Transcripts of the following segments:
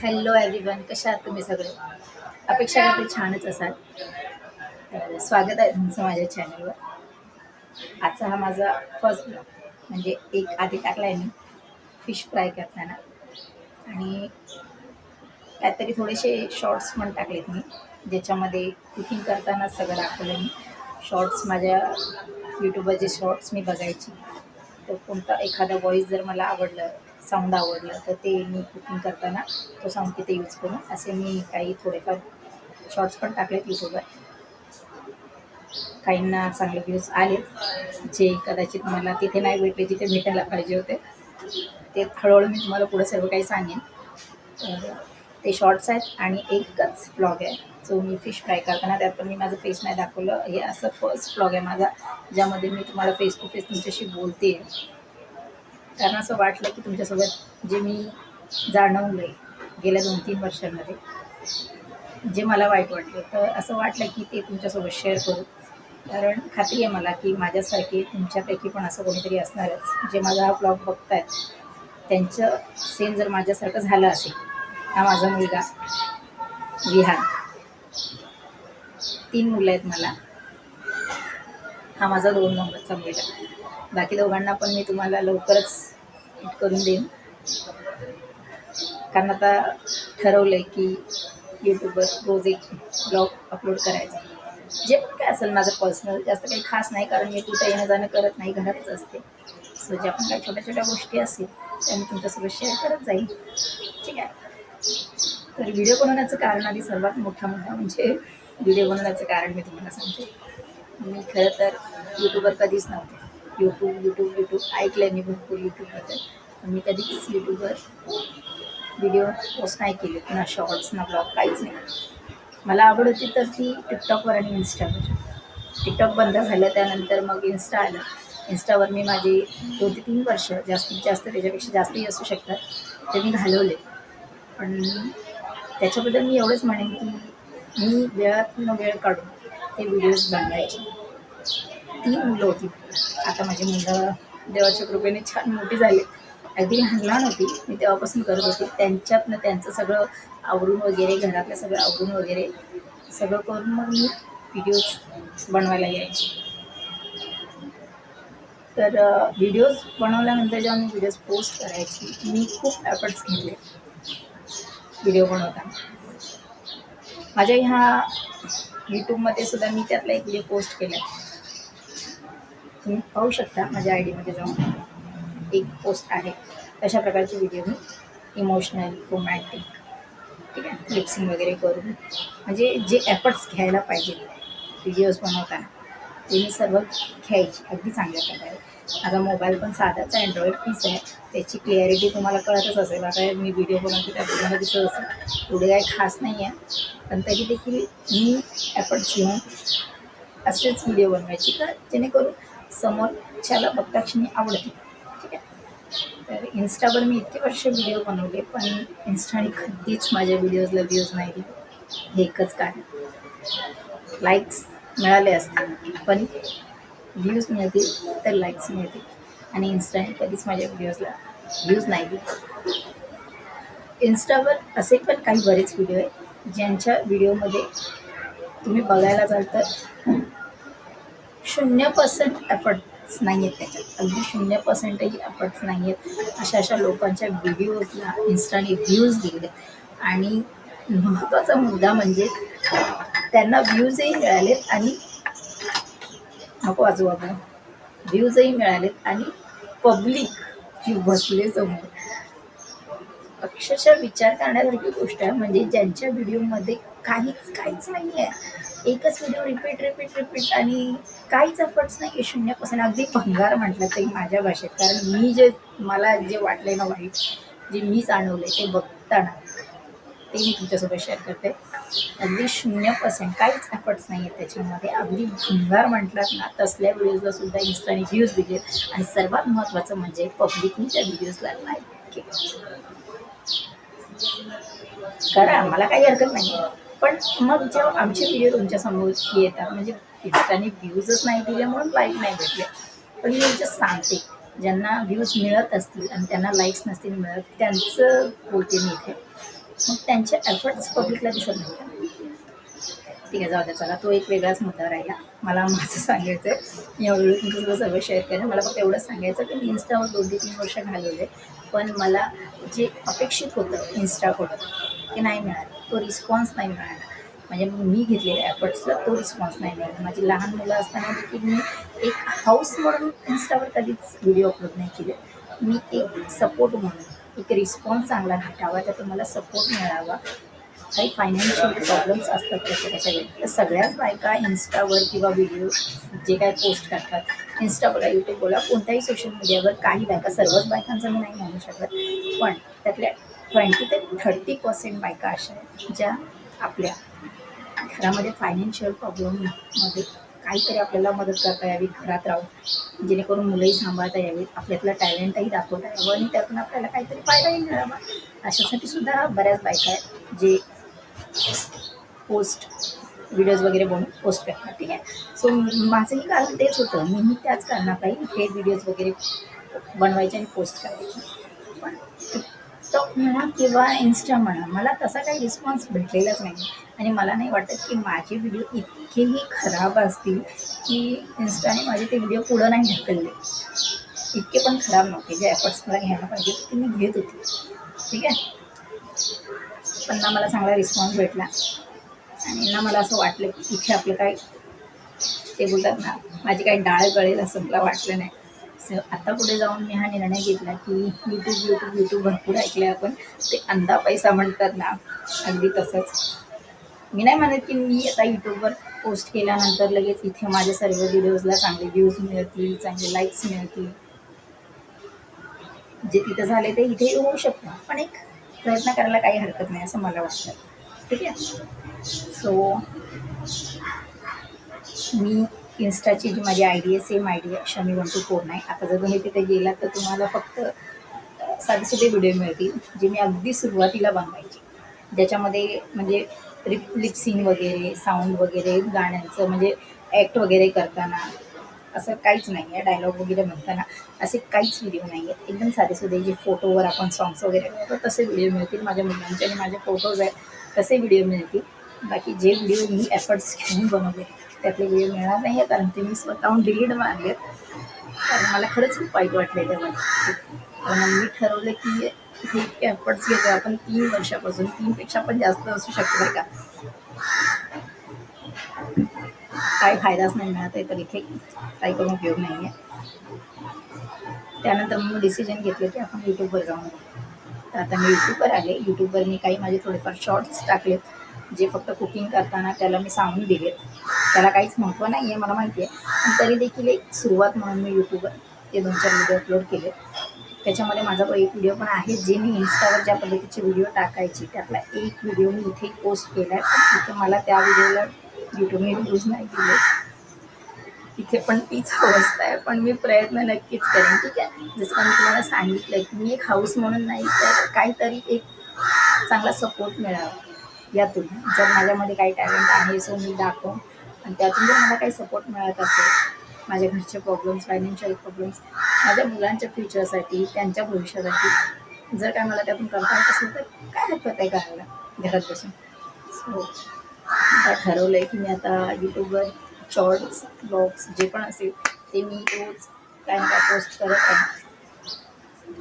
Hello everyone, कशा आहात तुम्ही सगळे? अपेक्षा करते छानच असाल. तर स्वागत आहे तुमचं माझ्या चॅनलवर. आजचा हा माझा फर्स्ट ब्लॉग, म्हणजे एक आधी टाकला आहे मी फिश फ्राय करताना, आणि काहीतरी थोडेसे शॉर्ट्स पण टाकलेत मी, ज्याच्यामध्ये कुकिंग करताना सगळं दाखवलं मी. शॉर्ट्स माझ्या यूट्यूबवरचे शॉर्ट्स मी बघायची, तर कोणता एखादा व्हॉईस जर मला आवडलं, साऊंड आवडलं, तर ते मी कुकिंग करताना तो साऊंड तिथे यूज करून असे मी काही थोडेफार शॉर्ट्स पण टाकलेत यूट्यूबवर. काहींना चांगले व्ह्यूज आले, जे कदाचित मला तिथे नाही भेटले जिथे भेटायला पाहिजे होते. ते हळूहळू मी तुम्हाला पुढे सर्व काही सांगेन. तर ते शॉर्ट्स आहेत आणि एकच ब्लॉग आहे जो मी फिश फ्राय करताना, त्यात पण मी माझं फेस नाही दाखवलं. हे असं फर्स्ट ब्लॉग आहे माझा ज्यामध्ये मी तुम्हाला फेस टू फेस तुमच्याशी बोलते. कारण असं वाटलं की तुमच्यासोबत जे मी जाणवलं आहे गेल्या 2-3 वर्षांमध्ये, जे मला वाईट वाटलं, तर असं वाटलं की ते तुमच्यासोबत शेअर करू. कारण खात्री आहे मला की माझ्यासारखे तुमच्यापैकी पण असं कोणीतरी असणारच जे माझा हा ब्लॉग बघतायत. त्यांचं सेम जर माझ्यासारखं झालं असेल. हा माझा मुलगा विहान, 3 मुलं आहेत मला. हा माझा 2 नंबरचा मुलगा. बाकी दोघांना पण मी तुम्हाला लवकरच हिट करून देईन. कारण आता ठरवलंय की यूट्यूबवर रोज एक ब्लॉग अपलोड करायचा. जे पण काय असेल माझं पर्सनल, जास्त काही खास नाही, कारण मी कुठं येणं जाणं करत नाही, घरातच असते. सो ज्या पण काही छोट्या छोट्या गोष्टी असतील त्या मी तुमच्यासोबत शेअर करत जाईल. ठीक आहे. तर व्हिडिओ बनवण्याचं कारण, आधी सर्वात मोठा मुद्दा म्हणजे व्हिडिओ बनवण्याचं कारण मी तुम्हाला सांगते. मी खरं तर यूट्यूबवर कधीच नव्हते. यूट्यूब ऐकलं मी भरपूर यूट्यूबबद्दल, पण मी कधीच यूट्यूबवर व्हिडिओ पोस्ट नाही केले, ना शॉर्ट्स ना ब्लॉग, काहीच नाही. मला आवड होती तर ती टिकटॉकवर आणि इन्स्टावर. टिकटॉक बंद झालं त्यानंतर मग इन्स्टा आलं. इन्स्टावर मी माझी 2 ते 3 वर्ष, जास्तीत जास्त त्याच्यापेक्षा जास्तही असू शकतात, ते मी घालवले. पण त्याच्याबद्दल मी एवढंच म्हणेन की मी वेळातून वेळ काढून ते व्हिडिओज बनवायचे. 3 मुलं होती. आता माझी मुलं देवाच्या कृपेने छान मोठी झाली. अगदी लहान लहान होती मी तेव्हापासून करत होती. त्यांच्यातनं त्यांचं सगळं आवरून वगैरे, घरातलं सगळं आवरून वगैरे सगळं करून मग मी व्हिडिओज बनवायला यायचे. तर व्हिडिओज बनवल्यानंतर जेव्हा मी व्हिडिओज पोस्ट करायची, मी खूप एफर्ट्स घेतले व्हिडिओ बनवताना. माझ्या ह्या यूट्यूबमध्ये सुद्धा मी त्यातला एक व्हिडिओ पोस्ट केला. तुम्ही पाहू शकता माझ्या आय डीमध्ये जाऊन, एक पोस्ट आहे. तशा प्रकारचे व्हिडिओ मी इमोशनल, रोमॅन्टिक, ठीक आहे, लिपसिंग वगैरे करून, म्हणजे जे एफर्ट्स घ्यायला पाहिजे व्हिडिओज बनवताना, ते मी सर्व घ्यायची अगदी चांगल्या प्रकारे. माझा मोबाईल पण साधाच आहे, अँड्रॉइड पीस आहे. त्याची क्लिअरिटी तुम्हाला कळतच असेल. आता मी व्हिडिओ बनवते त्या तुम्हाला दिसत असेल, एवढे काही खास नाही आहे, पण तरी देखील मी एफर्ट्स घेऊन असेच व्हिडिओ बनवायची, तर जेणेकरून समोरच्याला बघताक्षणी आवडते. ठीक आहे. तर इन्स्टावर मी इतके वर्ष व्हिडिओ बनवले, पण इन्स्टाने कधीच माझ्या व्हिडिओजला व्ह्यूज नाही दिले. हे एकच कारण. लाईक्स मिळाले असतील, पण व्ह्यूज मिळतील तर लाईक्स मिळतील, आणि इन्स्टाने कधीच माझ्या व्हिडिओजला व्ह्यूज नाही दिले. इन्स्टावर असे पण काही बरेच व्हिडिओ आहेत ज्यांच्या व्हिडिओमध्ये तुम्ही बघायला जाल तर 0% एफर्ट्स नाही आहेत त्याच्यात, अगदी 0%ही एफर्ट्स नाही आहेत. अशा लोकांच्या व्हिडिओजला इन्स्टाने व्ह्यूज दिले. आणि महत्त्वाचा मुद्दा म्हणजे त्यांना व्ह्यूजही मिळालेत, आणि नको वाजू आपण, व्ह्यूजही मिळालेत, आणि पब्लिक जी बसले समोर, अक्षरशः विचार करण्यासारखी गोष्ट आहे. म्हणजे ज्यांच्या व्हिडिओमध्ये काहीच काहीच नाही आहे, एकच व्हिडिओ रिपीट रिपीट रिपीट, आणि काहीच एफर्ट्स नाही आहे, 0%. अगदी भंगार म्हटलं तरी माझ्या भाषेत. कारण मी जे, मला जे वाटले ना वाईट, जे मी जाणवले ते बघताना, ते मी तुमच्यासोबत शेअर करते. अगदी 0%, काहीच एफर्ट्स नाही आहेत त्याच्यामध्ये. अगदी भंगार म्हटलात ना, तसल्या व्हिडिओजला सुद्धा इन्स्टाने व्ह्यूज दिलेत, आणि सर्वात महत्त्वाचं म्हणजे पब्लिकनी त्या व्हिडिओजला लाईक केलं. करा, मला काही हरकत नाही, पण मग जेव्हा आमचे व्हिडिओ तुमच्यासमोर येतात, म्हणजे इन्स्टाने व्ह्यूजच नाही दिले म्हणून लाईक नाही भेटले, पण मी जस्ट सांगते, ज्यांना व्ह्यूज मिळत असतील आणि त्यांना लाईक्स नसतील मिळत, त्यांचं बोलते मी इथे. मग त्यांचे एफर्ट्स पब्लिकला दिसत नाही. ठीक आहे, जाऊ द्या, चला तो एक वेगळाच मुद्दा राहिला. मला माझं सांगायचं आहे, मी ऑलरेडी तुमच्यासोबत सगळं शेअर केलं. मला फक्त एवढंच सांगायचं की मी इन्स्टावर 2 ते 3 वर्ष घालवले, पण मला जे अपेक्षित होतं इन्स्टाकडून ते नाही मिळालं. तो रिस्पॉन्स नाही मिळाला. म्हणजे मी घेतलेल्या एफर्ट्सला तो रिस्पॉन्स नाही मिळाला. माझी लहान मुलं असताना देखील मी एक हाऊस म्हणून इन्स्टावर कधीच व्हिडिओ अपलोड नाही केले. मी एक सपोर्ट म्हणून, एक रिस्पॉन्स चांगला भेटावा, त्यातून मला सपोर्ट मिळावा. काही फायनान्शियल प्रॉब्लेम्स असतात त्याच्या वेळी, तर सगळ्याच बायका इन्स्टावर किंवा व्हिडिओ जे काय पोस्ट करतात, इन्स्टा बोला, यूट्यूब बोला, कोणत्याही सोशल मीडियावर काही बायका, सर्वच बायकांचं मी नाही म्हणू शकत, पण त्यातल्या 20 ते 30% बायका अशा आहेत ज्या आपल्या घरामध्ये फायनान्शियल प्रॉब्लेममध्ये काहीतरी आपल्याला मदत करता यावी घरात राहून, जेणेकरून मुलंही सांभाळता यावीत, आपल्यातलं टॅलेंटही दाखवता यावं आणि त्यातून आपल्याला काहीतरी फायदाही मिळावा. अशासाठी सुद्धा बऱ्याच बायका आहेत जे पोस्ट व्हिडिओज वगैरे बनवून पोस्ट करतात. ठीक आहे, सो माझंही कारण तेच होतं. मीही त्याच कारणापायी हे व्हिडिओज वगैरे बनवायचे आणि पोस्ट करायचे. पण टिकटॉक म्हणा किंवा इन्स्टा म्हणा, मला तसा काही रिस्पॉन्स भेटलेलाच नाही. आणि मला नाही वाटत की माझे व्हिडिओ इतकेही खराब असतील की इन्स्टाने माझे ते व्हिडिओ पुढं नाही ढकलले. इतके पण खराब नव्हते. जे एफर्ट्स मला घ्यायला पाहिजे ते मी घेत होते. ठीक आहे, पण ना मला चांगला रिस्पॉन्स भेटला आणि ना मला असं वाटलं की इथे आपलं काय ते बोलतात ना, माझी काही डाळ गळेल असं मला वाटलं नाही. सो आता पुढे जाऊन मी हा निर्णय घेतला की यूट्यूब भरपूर ऐकले आपण. ते अंधा पैसा म्हणतात ना, अगदी तसंच. मी नाही म्हणत की मी आता यूट्यूबवर पोस्ट केल्यानंतर लगेच इथे माझ्या सर्व व्हिडिओजला चांगले व्ह्यूज मिळतील, चांगले लाईक्स मिळतील. जे तिथं झाले ते इथे होऊ शकतं, पण एक प्रयत्न करायला काही हरकत नाही असं मला वाटतं. ठीक आहे, सो मी इन्स्टाची जी माझी आय डी आहे, सेम आय डी आहे, शमी1249. आता जर तुम्ही तिथे गेलात तर तुम्हाला फक्त साधे व्हिडिओ मिळतील जे मी अगदी सुरुवातीला बनवायचे, ज्याच्यामध्ये म्हणजे लिपसिंग वगैरे, साऊंड वगैरे, गाण्यांचं म्हणजे ॲक्ट वगैरे करताना असं काहीच नाही आहे. डायलॉग वगैरे म्हणताना असे काहीच व्हिडिओ नाही आहेत. एकदम साधे जे फोटोवर आपण सॉंग्स वगैरे करतो तसे व्हिडिओ मिळतील. माझ्या मुलांचे आणि माझे फोटोज आहेत तसे व्हिडिओ मिळतील. बाकी जे व्हिडिओ मी एफर्ट्स घेऊन बनवले त्यातले व्हिडिओ मिळणार नाही आहे, कारण ते मी स्वतःहून डिलीट मारले. कारण मला खरंच खूप वाईट वाटलं तेव्हा. कारण मी ठरवलं की हे इतके एफर्ट्स घेतो आपण 3 वर्षापासून, 3पेक्षा पण जास्त असू शकतो बरं का, काही फायदाच नाही मिळत आहे, तर इथे काही करून उपयोग नाही आहे. त्यानंतर मी डिसिजन घेतलं की आपण यूट्यूबवर जाऊन. तर आता मी यूट्यूबवर आले. यूट्यूबवर मी काही माझे थोडेफार शॉर्ट्स टाकलेत, जे फक्त कुकिंग करताना त्याला मी सांगून दिलेत. त्याला काहीच महत्त्व नाही आहे मला माहिती आहे, पण तरी देखील एक सुरुवात म्हणून मी यूट्यूबवर ते 2-4 व्हिडिओ अपलोड केले. त्याच्यामध्ये माझा एक व्हिडिओ पण आहे जे मी इन्स्टावर ज्या पद्धतीचे व्हिडिओ टाकायचे त्यातला एक व्हिडिओ मी इथे पोस्ट केला आहे. पण इथे मला त्या व्हिडिओला यूट्यूबने व्ह्यूज नाही दिले. इथे पण तीच अवस्था आहे, पण मी प्रयत्न नक्कीच करेन. ठीक आहे, जसं मी तुम्हाला सांगितलं की मी एक हाऊस म्हणून नाही, तर काहीतरी एक चांगला सपोर्ट मिळावा यातून. जर माझ्यामध्ये काही टॅलेंट आहे सो मी दाखवून, आणि त्यातून जर मला काही सपोर्ट मिळत असेल, माझ्या घरचे प्रॉब्लेम्स, फायनान्शियल प्रॉब्लेम्स, माझ्या मुलांच्या फ्युचरसाठी, त्यांच्या भविष्यासाठी जर काय मला त्यातून करता येत असेल तर काय हरकत आहे करायला घरात बसून. सो आता ठरवलं आहे की मी आता यूट्यूबवर शॉर्ट्स, ब्लॉग्स जे पण असेल ते मी रोज काय ना काय पोस्ट करत आहे.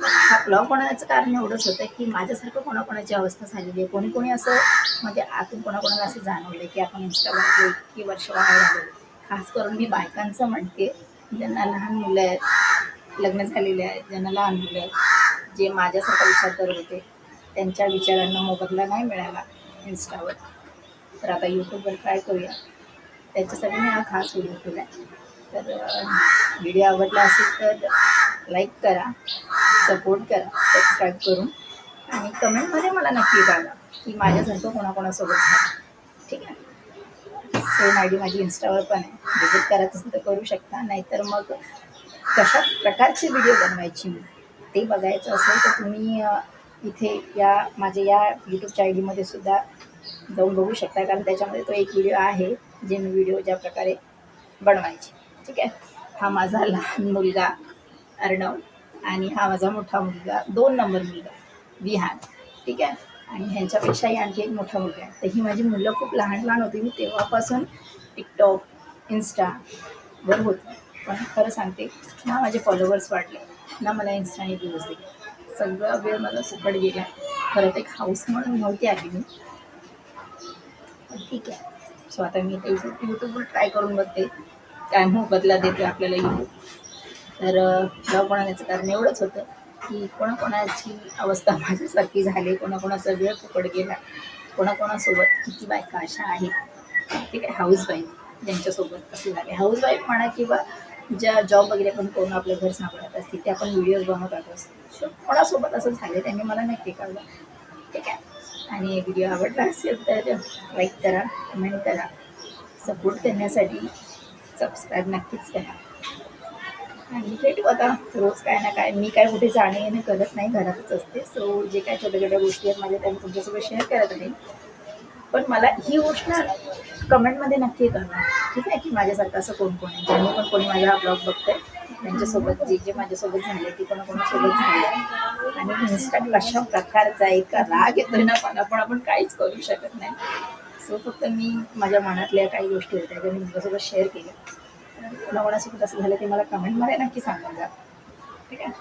हा ब्लॉग बनवण्याचं कारण एवढंच होतं की माझ्यासारखं कोणाकोणाची अवस्था झालेली आहे. कोणी असं म्हणजे आतून कोणाकोणाला असं जाणवलं की आपण इन्स्टाग्रामवर इतकी वर्ष वाया घालवली. खास करून मी बायकांचं म्हणते, ज्यांना लहान मुलं आहेत, लग्न झालेले आहेत, ज्यांना लहान मुलं आहेत, जे माझ्यासारखा विचार करत होते, त्यांच्या विचारांना मोबदला नाही मिळाला इन्स्टावर. तर आता यूट्यूबवर ट्राय करूया, त्याच्यासाठी मी हा खास व्हिडिओ केला आहे. तर व्हिडिओ आवडला असेल तर लाईक करा, सपोर्ट करा, सबस्क्राईब करून, आणि कमेंटमध्ये मला नक्की कळवा की माझ्यासारखं कोणाकोणासोबत झालं. ठीक आहे, सेम आय डी माझी इन्स्टावर पण आहे. विजिट करायचं असेल तर करू शकता, नाहीतर मग कशा प्रकारचे व्हिडिओ बनवायची मी ते बघायचं असेल तर तुम्ही इथे माझ्या या यूट्यूबच्या आय डीमध्ये सुद्धा जाऊन बघू शकता, कारण त्याच्यामध्ये तो एक व्हिडिओ आहे जे मी व्हिडिओ ज्या प्रकारे बनवायचे. ठीक आहे, हा माझा लहान मुलगा अर्णव आणि हा माझा मोठा मुलगा, 2 नंबर मुलगा विहान. ठीक आहे, आणि ह्यांच्यापेक्षाही आणखी एक मोठा मुलगा आहे. तर ही माझी मुलं खूप लहान लहान होती. मी तेव्हापासून टिकटॉक, इन्स्टावर होती. पण खरं सांगते ना, माझे फॉलोवर्स वाढले ना, मला इन्स्टाने व्ह्यूज दिले. सगळा वेळ माझा फुकट गेला. खरं एक हाऊस म्हणून नव्हती आली मी, पण ठीक आहे. सो आता मी ते यूट्यूबवर ट्राय करून बघते काय मोबदला देते आपल्याला यूट्यूब. तर ब्लॉग बनवण्याचं कारण एवढंच होतं की कोणाकोणाची अवस्था माझ्यासारखी झाली, कोणाकोणाचा वेळ फुकट गेला, कोणाकोणासोबत किती बायका अशा आहेत ठीक आहे, हाऊसवाईफ ज्यांच्यासोबत असे झाले. हाऊसवाईफ म्हणा किंवा ज्या जॉब वगैरे पण करून आपलं घर सांभाळत असतील, ते आपण व्हिडिओज बनवत असतो. कोणासोबत असं झालं त्यांनी मला नक्की कळलं ठीक आहे. आणि व्हिडिओ आवडला असेल तर लाईक करा, कमेंट करा, सपोर्ट करण्यासाठी सबस्क्राईब नक्कीच करा. आणि भेटू आता रोज काय ना काय. मी काय कुठे जाणे येणे करत नाही, घरातच असते. सो जे काय छोट्या छोट्या गोष्टी आहेत माझ्या, त्या मी तुमच्यासोबत शेअर करत आहे. पण मला ही गोष्ट कमेंटमध्ये नक्की कळवा ठीक आहे, की माझ्यासारखं असं कोण कोण आहे, ज्यांनी पण कोणी माझा हा ब्लॉग बघतोय त्यांच्यासोबत जे जे माझ्यासोबत झाले ते कोणाकोणासोबत झाले. आणि इन्स्टा कशा प्रकारचा आहे, का राग येतोय ना मला, पण आपण काहीच करू शकत नाही. सो फक्त मी माझ्या मनातल्या काही गोष्टी होत्या ज्या मी तुमच्यासोबत शेअर केल्या. कोणाकोणासोबत असं झालं ते मला कमेंटमध्ये नक्की सांगून जा ठीक आहे.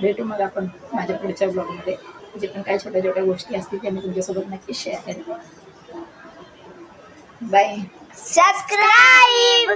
भेटू मग आपण माझ्या पुढच्या ब्लॉगमध्ये. जे पण काही छोट्या छोट्या गोष्टी असतील त्या मी तुमच्यासोबत नक्की शेअर करेन. बाय. Subscribe!